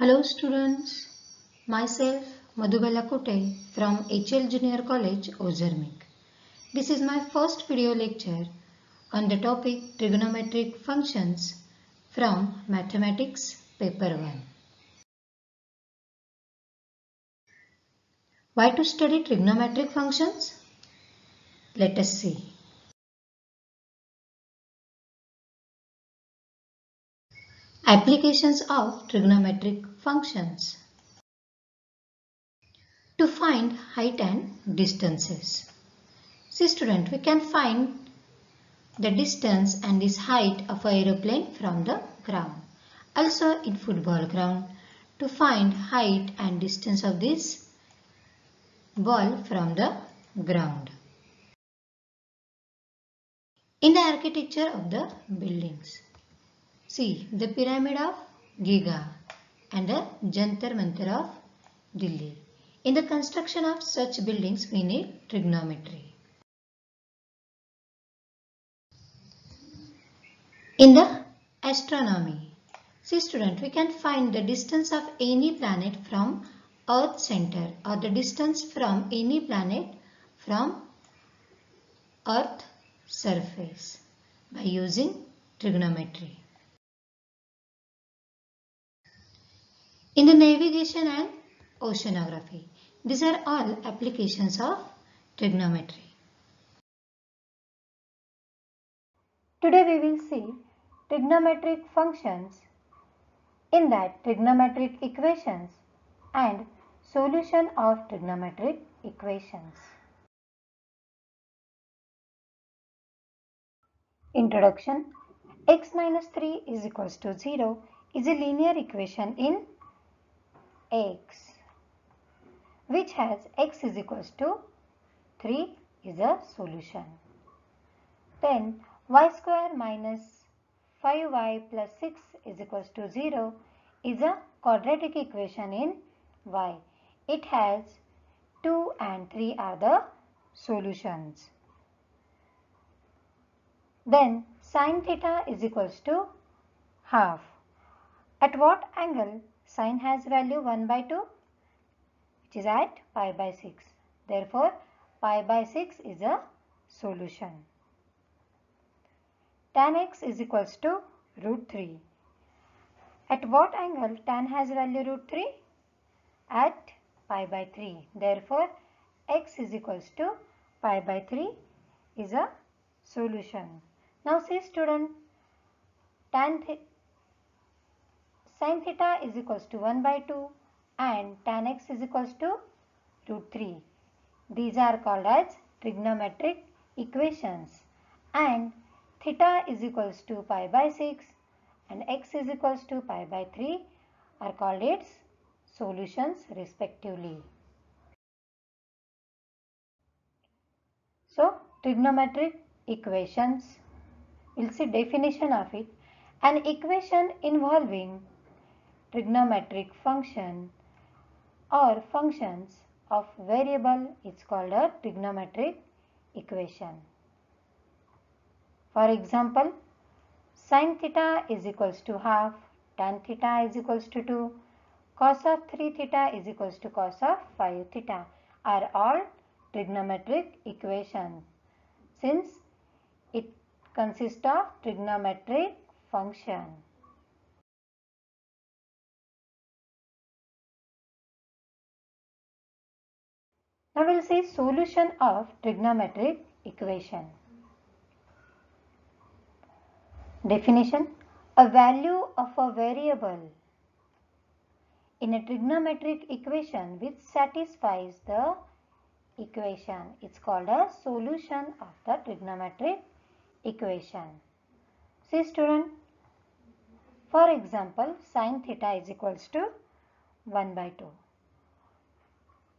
Hello students, myself Madhubala Kote from HL Junior College, Ozarmik. This is my first video lecture on the topic trigonometric functions from Mathematics Paper 1. Why to study trigonometric functions? Let us see. Applications of trigonometric functions. To find height and distances. See student, we can find the distance and this height of an aeroplane from the ground. Also in football ground, to find height and distance of this ball from the ground. In the architecture of the buildings, see the pyramid of Giza and the Jantar Mantar of Delhi. In the construction of such buildings, we need trigonometry. In the astronomy, see student, we can find the distance of any planet from Earth center or the distance from any planet from Earth surface by using trigonometry. In the navigation and oceanography, these are all applications of trigonometry. Today we will see trigonometric functions, in that trigonometric equations and solution of trigonometric equations. Introduction. X minus 3 is equals to 0 is a linear equation in X, which has X is equals to 3 is a solution. Then y square minus 5y plus 6 is equals to 0 is a quadratic equation in Y. It has 2 and 3 are the solutions. Then sin theta is equals to half. At what angle sin has value 1 by 2? Which is at pi by 6. Therefore, pi by 6 is a solution. Tan x is equals to root 3. At what angle tan has value root 3? At pi by 3. Therefore, x is equals to pi by 3 is a solution. Now see student, sin theta is equals to 1 by 2 and tan x is equals to root 3. These are called as trigonometric equations, and theta is equals to pi by 6 and x is equals to pi by 3 are called its solutions respectively. So, trigonometric equations, we'll see definition of it. An equation involving trigonometric function or functions of variable is called a trigonometric equation. For example, sin theta is equals to half, tan theta is equals to 2, cos of 3 theta is equals to cos of 5 theta are all trigonometric equations, since it consists of trigonometric function. Now we will see solution of trigonometric equation. Definition. A value of a variable in a trigonometric equation which satisfies the equation is called a solution of the trigonometric equation. See student, for example, sin theta is equals to 1 by 2.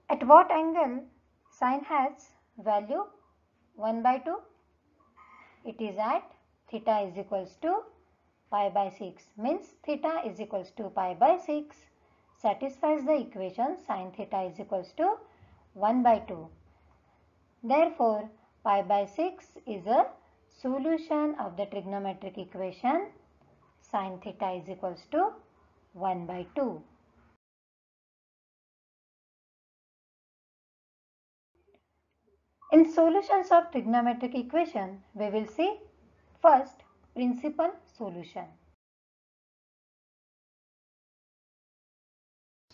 At what angle sin has value 1 by 2? It is at theta is equals to pi by 6, means theta is equals to pi by 6 satisfies the equation sin theta is equals to 1 by 2. Therefore, pi by 6 is a solution of the trigonometric equation sin theta is equals to 1 by 2. In solutions of trigonometric equation, we will see first principal solution.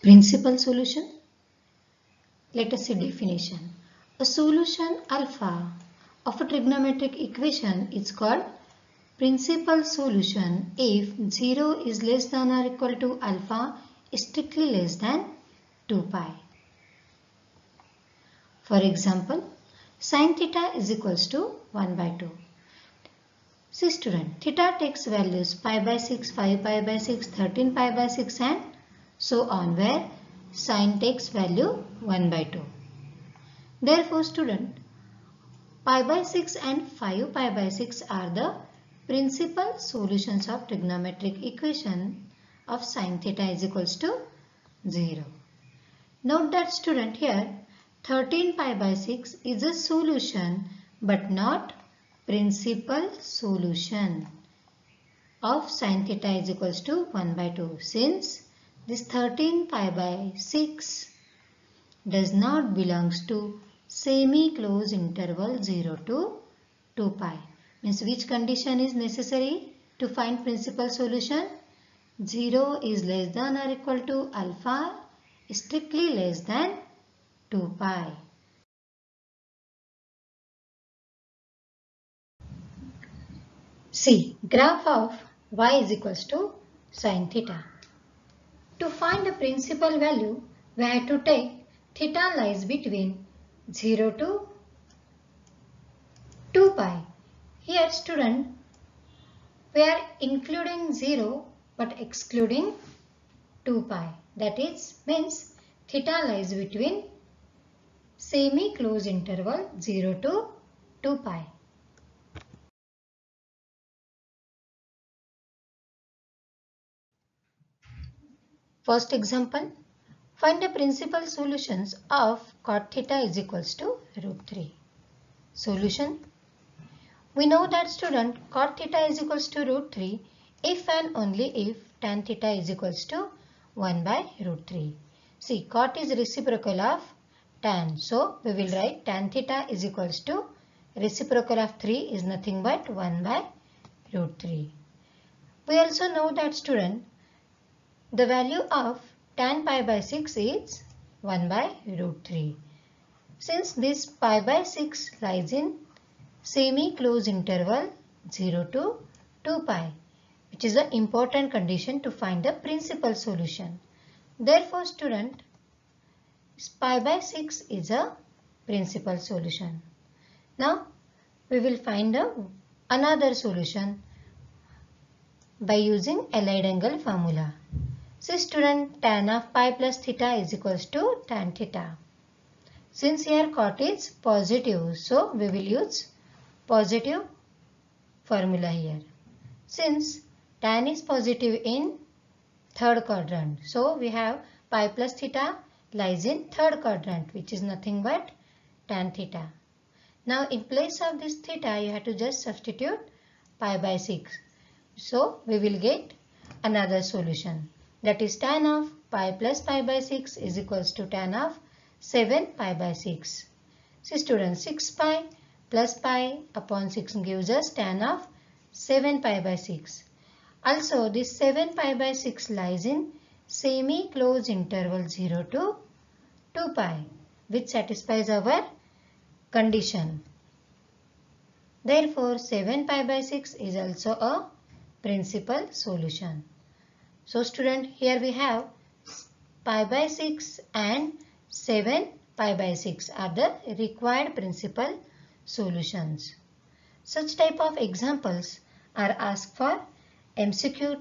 Principal solution. Let us see definition. A solution alpha of a trigonometric equation is called principal solution if 0 is less than or equal to alpha is strictly less than 2 pi. For example, sin theta is equals to 1 by 2. See student, theta takes values pi by 6, 5 pi by 6, 13 pi by 6 and so on, where sin takes value 1 by 2. Therefore student, pi by 6 and 5 pi by 6 are the principal solutions of trigonometric equation of sin theta is equals to 0. Note that student, here 13 pi by 6 is a solution but not principal solution of sin theta is equals to 1 by 2, since this 13 pi by 6 does not belongs to semi-closed interval 0 to 2 pi. Means which condition is necessary to find principal solution? 0 is less than or equal to alpha, strictly less than 2 pi. See, graph of y is equals to sin theta. To find the principal value, we have to take theta lies between 0 to 2 pi. Here student, we are including 0 but excluding 2 pi. That is, means theta lies between semi-closed interval 0 to 2 pi. First example, find the principal solutions of cot theta is equals to root 3. Solution. We know that student, cot theta is equals to root 3 if and only if tan theta is equals to 1 by root 3. See, cot is reciprocal of tan. So, we will write tan theta is equals to reciprocal of 3 is nothing but 1 by root 3. We also know that student, the value of tan pi by 6 is 1 by root 3. Since this pi by 6 lies in semi-closed interval 0 to 2 pi, which is an important condition to find the principal solution. Therefore, student, pi by 6 is a principal solution. Now, we will find another solution by using allied angle formula. See student, tan of pi plus theta is equals to tan theta. Since here cot is positive, so we will use positive formula here. Since tan is positive in third quadrant, so we have pi plus theta lies in third quadrant, which is nothing but tan theta. Now in place of this theta, you have to just substitute pi by 6. So we will get another solution, that is tan of pi plus pi by 6 is equals to tan of 7 pi by 6. See students, 6 pi plus pi upon 6 gives us tan of 7 pi by 6. Also, this 7 pi by 6 lies in semi-closed interval 0 to 2 pi, which satisfies our condition. Therefore, 7 pi by 6 is also a principal solution. So, student, here we have pi by 6 and 7 pi by 6 are the required principal solutions. Such type of examples are asked for MCQ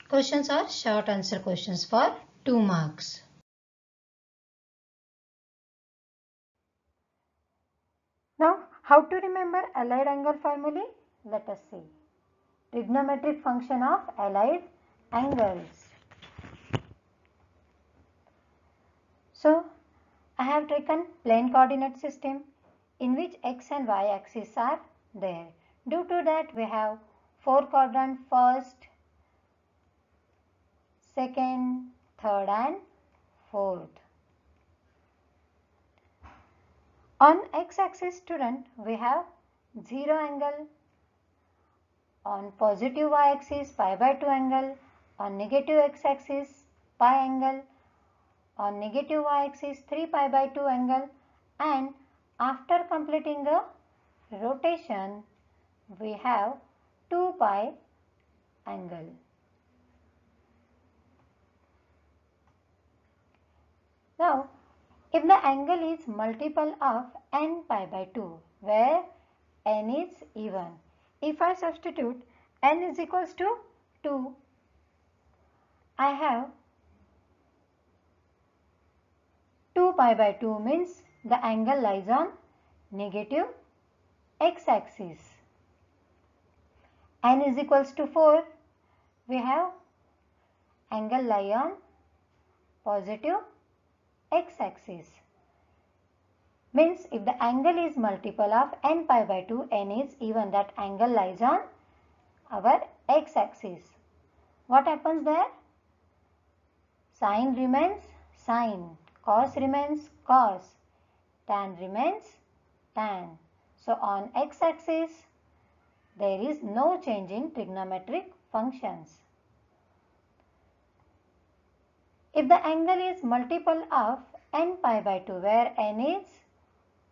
questions or short answer questions for 2 marks. Now, how to remember allied angle formulae? Let us see. Trigonometric function of allied angles. So, I have taken plane coordinate system in which x and y axes are there. Due to that, we have 4 quadrant, first, second, third and fourth. On x-axis, student, we have 0 angle. On positive y-axis, pi by 2 angle. On negative x-axis, pi angle. On negative y-axis, 3 pi by 2 angle. And after completing the rotation, we have 2 pi angle. Now, if the angle is multiple of n pi by 2, where n is even, if I substitute n is equals to 2, I have 2 pi by 2 means the angle lies on negative x-axis. N is equals to 4, we have angle lie on positive x-axis. Means if the angle is multiple of n pi by 2, n is even, that angle lies on our x-axis. What happens there? Sine remains sine, cos remains cos, tan remains tan. So on x-axis, there is no change in trigonometric functions. If the angle is multiple of n pi by 2, where n is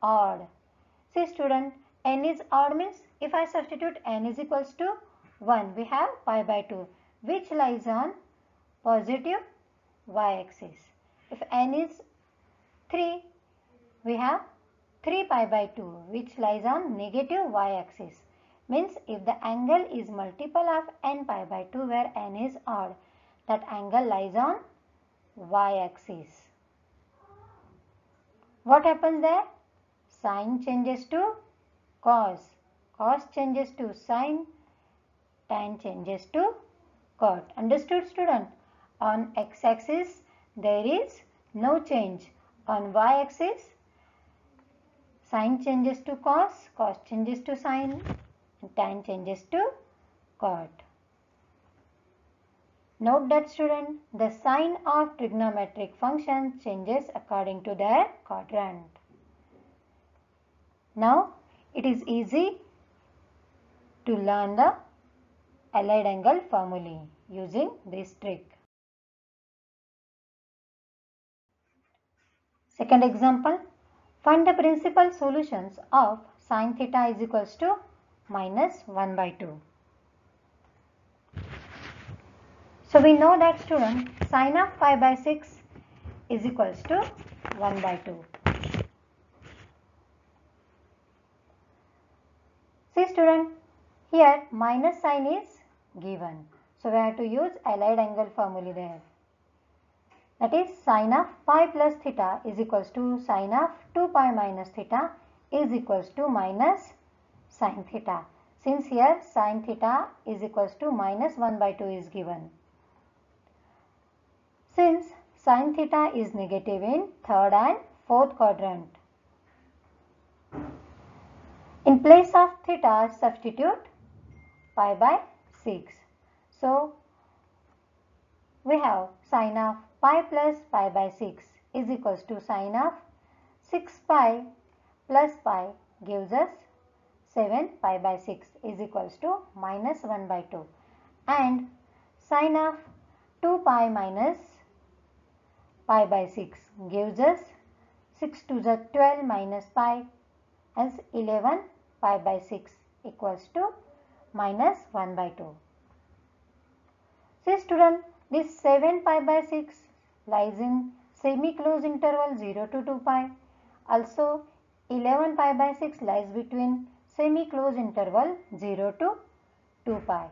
odd. See student, n is odd means if I substitute n is equals to 1, we have pi by 2, which lies on positive y-axis. If n is 3, we have 3 pi by 2, which lies on negative y-axis. Means if the angle is multiple of n pi by 2, where n is odd, that angle lies on y-axis. What happens there? Sine changes to cos, cos changes to sine, tan changes to cot. Understood student? On x-axis, there is no change. On y-axis, sine changes to cos, cos changes to sine, and tan changes to cot. Note that student, the sign of trigonometric functions changes according to their quadrant. Now, it is easy to learn the allied angle formulae using this trick. Second example, find the principal solutions of sin theta is equals to minus 1 by 2. So we know that student, sine of pi by 6 is equals to 1 by 2. See student, here minus sign is given. So we have to use allied angle formula there. That is sine of pi plus theta is equals to sine of 2 pi minus theta is equals to minus sine theta. Since here sine theta is equals to minus 1 by 2 is given. Since sine theta is negative in third and fourth quadrant, in place of theta substitute pi by 6. So we have sine of pi plus pi by 6 is equals to sine of 6 pi plus pi gives us 7 pi by 6 is equals to minus 1 by 2, and sine of 2 pi minus pi by 6 gives us 6 to the 12 minus pi as 11 pi by 6 equals to minus 1 by 2. See student, this 7 pi by 6 lies in semi-closed interval 0 to 2 pi. Also 11 pi by 6 lies between semi-closed interval 0 to 2 pi.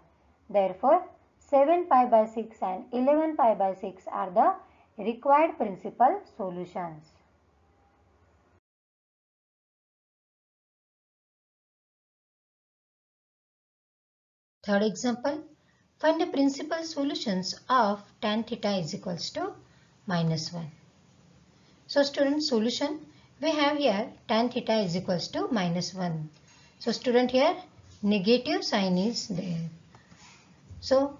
Therefore 7 pi by 6 and 11 pi by 6 are the required principal solutions. Third example, find the principal solutions of tan theta is equals to minus 1. So student, solution, we have here tan theta is equals to minus 1. So student, here negative sign is there. So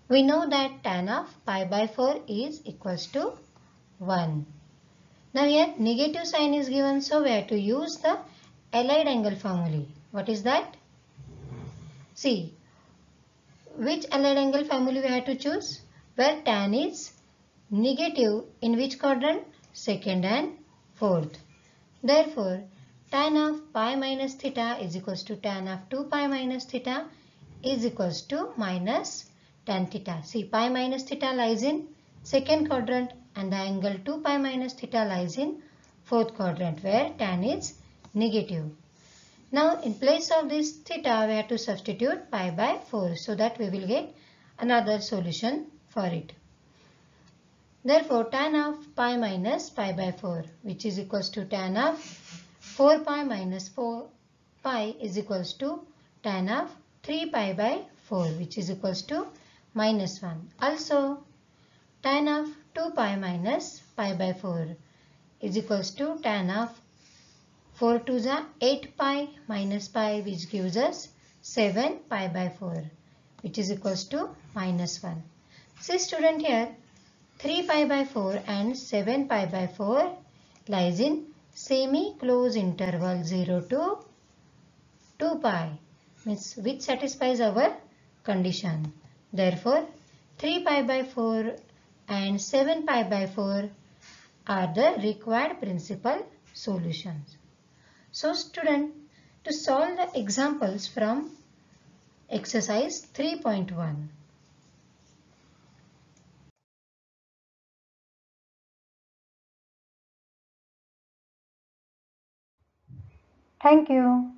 we know that tan of pi by 4 is equals to 1. Now here negative sign is given, so we have to use the allied angle formula. What is that? See, which allied angle formula we have to choose? Where tan is negative in which quadrant? Second and fourth. Therefore, tan of pi minus theta is equals to tan of 2 pi minus theta is equals to minus tan theta. See, pi minus theta lies in second quadrant and the angle 2 pi minus theta lies in fourth quadrant where tan is negative. Now, in place of this theta, we have to substitute pi by 4 so that we will get another solution for it. Therefore, tan of pi minus pi by 4, which is equals to tan of 4 pi minus 4 pi is equals to tan of 3 pi by 4, which is equals to minus 1. Also, tan of 2 pi minus pi by 4 is equals to tan of 4 to the 8 pi minus pi, which gives us 7 pi by 4, which is equals to minus 1. See student, here 3 pi by 4 and 7 pi by 4 lies in semi-closed interval 0 to 2 pi, means which satisfies our condition. Therefore, 3 pi by 4 and 7 pi by 4 are the required principal solutions. So student, to solve the examples from exercise 3.1. Thank you.